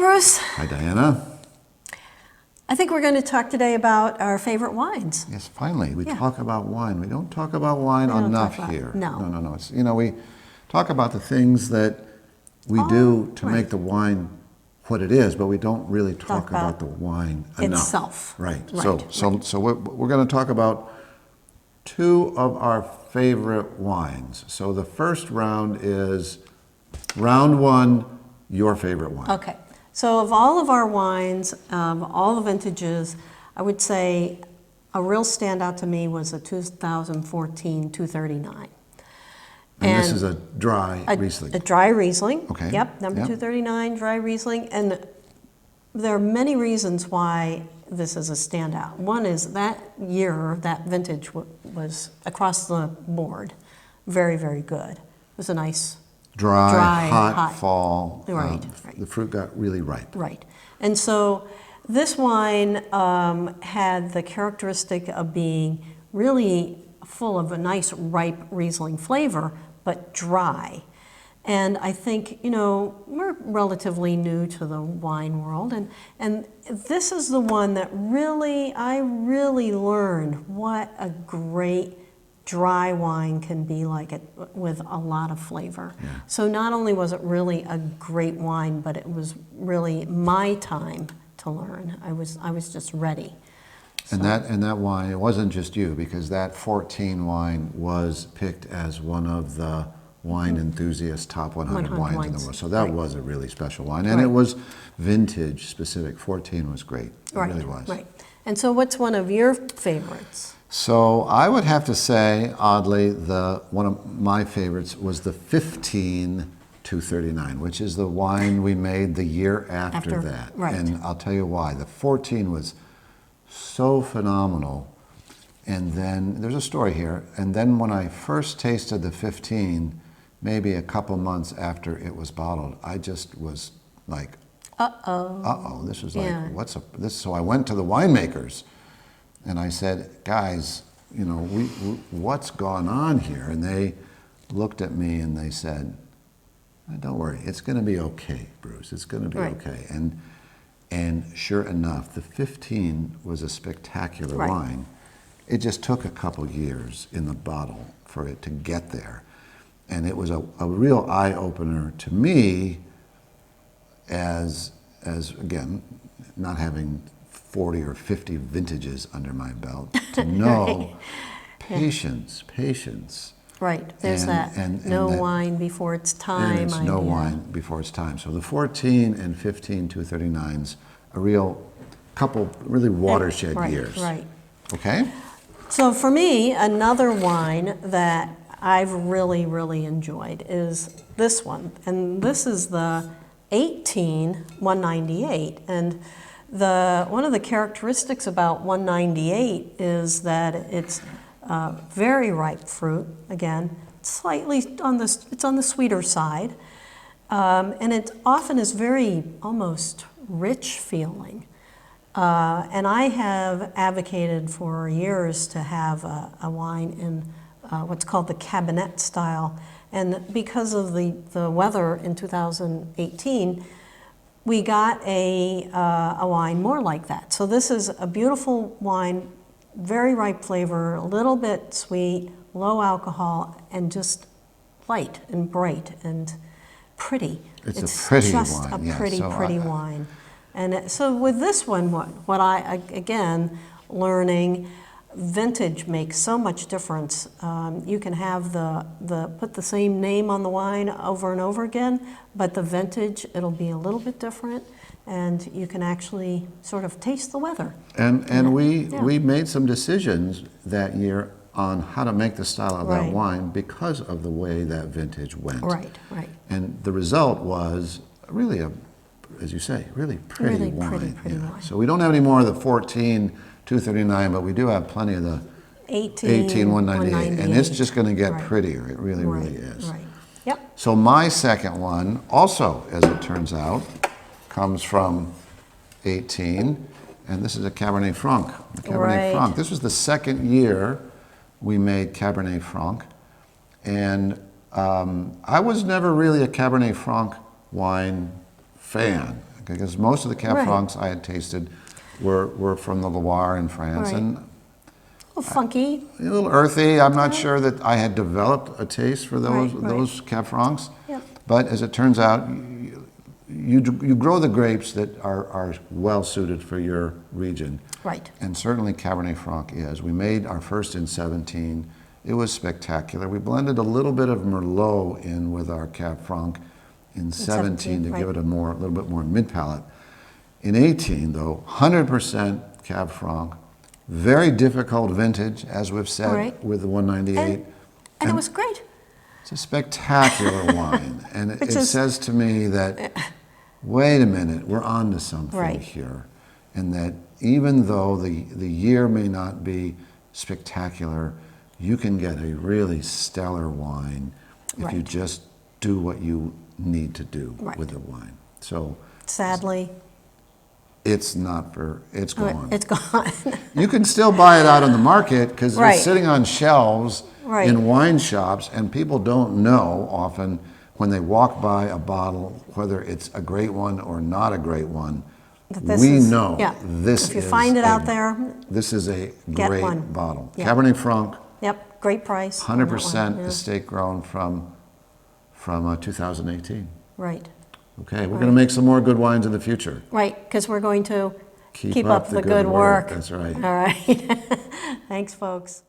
Bruce. Hi, Diana. I think we're going to talk today about our favorite wines. Yes, finally, we talk about wine. We don't talk about wine enough here. No. It's, we talk about the things that we do to make the wine what it is, but we don't really talk about the wine enough. Itself. Right. So we're going to talk about two of our favorite wines. So the first round is round one, your favorite wine. Okay. So of all of our wines, all the vintages, I would say a real standout to me was a 2014 239. And this is a dry Riesling. A dry Riesling. Okay. Yep, number 239, dry Riesling. And there are many reasons why this is a standout. One is that year, that vintage was across the board very, very good. It was a nice dry hot fall. Right. The fruit got really ripe. Right. And so this wine had the characteristic of being really full of a nice ripe Riesling flavor, but dry. And I think, we're relatively new to the wine world, and this is the one that I really learned what a great dry wine can be like it with a lot of flavor. Yeah. So not only was it really a great wine, but it was really my time to learn. I was just ready. So. And that wine, it wasn't just you, because that 14 wine was picked as one of the wine enthusiasts' top 100 wines in the world. So that was a really special wine, and it was vintage specific. 14 was great. It really was. Right. And so, what's one of your favorites? So I would have to say, oddly, one of my favorites was the 15 239, which is the wine we made the year after that. Right. And I'll tell you why. The 14 was so phenomenal. And then there's a story here. And then when I first tasted the 15, maybe a couple months after it was bottled, I just was like, this was like, what's this? So I went to the winemakers and I said, guys, what's gone on here? And they looked at me and they said, don't worry, it's going to be okay, Bruce. It's going to be okay. And sure enough, the 15 was a spectacular wine. It just took a couple years in the bottle for it to get there. And it was a real eye-opener to me as again, not having 40 or 50 vintages under my belt, to know patience. Right, there's no wine before it's time. And it's no wine before it's time. So the 14 and 15 239s, a real couple really watershed years. Right. Okay? So for me, another wine that I've really, really enjoyed is this one. And this is the 18 198. And one of the characteristics about 198 is that it's very ripe fruit. Again, slightly it's on the sweeter side, and it often is very almost rich feeling. And I have advocated for years to have a wine in what's called the Cabernet style, and because of the weather in 2018. We got a wine more like that. So this is a beautiful wine, very ripe flavor, a little bit sweet, low alcohol, and just light and bright and pretty. It's a pretty just wine. a pretty wine. And so with this one, what I, again, learning, vintage makes so much difference. You can have put the same name on the wine over and over again, but the vintage, it'll be a little bit different, and you can actually sort of taste the weather. And we made some decisions that year on how to make the style of that wine because of the way that vintage went. Right. And the result was really as you say, really pretty wine. Pretty wine. So we don't have any more of the 14 239, but we do have plenty of the 18 198, and it's just going to get prettier. It really is. Right. Yep. So my second one, also, as it turns out, comes from 18, and this is a Cabernet Franc. Franc. This was the second year we made Cabernet Franc, and I was never really a Cabernet Franc wine fan. because most of the Cab Right. Francs I had tasted were from the Loire in France, Right. and A little funky. a little earthy. I'm not sure that I had developed a taste for those Right, right. those Cab Francs. Yep. But as it turns out, you grow the grapes that are well suited for your region. Right. And certainly Cabernet Franc is. We made our first in 17. It was spectacular. We blended a little bit of Merlot in with our Cab Franc in 17 to give right. it a little bit more mid-palate. In 18, though, 100% Cab Franc. Very difficult vintage, as we've said, Right. with the 198. And it was great. It's a spectacular wine. And it Which is- says to me that, wait a minute, we're on to something Right. here. And that even though the year may not be spectacular, you can get a really stellar wine if you Right. just do what you need to do Right. with the wine. So Sadly, it's gone. it's gone. You can still buy it out on the market because Right. it's sitting on shelves Right. in wine shops, and people don't know often when they walk by a bottle whether it's a great one or not a great one. That We is- know yeah. this If you is find it a- out there, This is a get great one. bottle. Yeah. Cabernet Franc, yep, great price. on that 100% one, yeah. estate grown from 2018. Right, Okay, we're going to make some more good wines in the future. right, because we're going to Keep keep up up the the good good work. work. That's right. All right. Thanks, folks.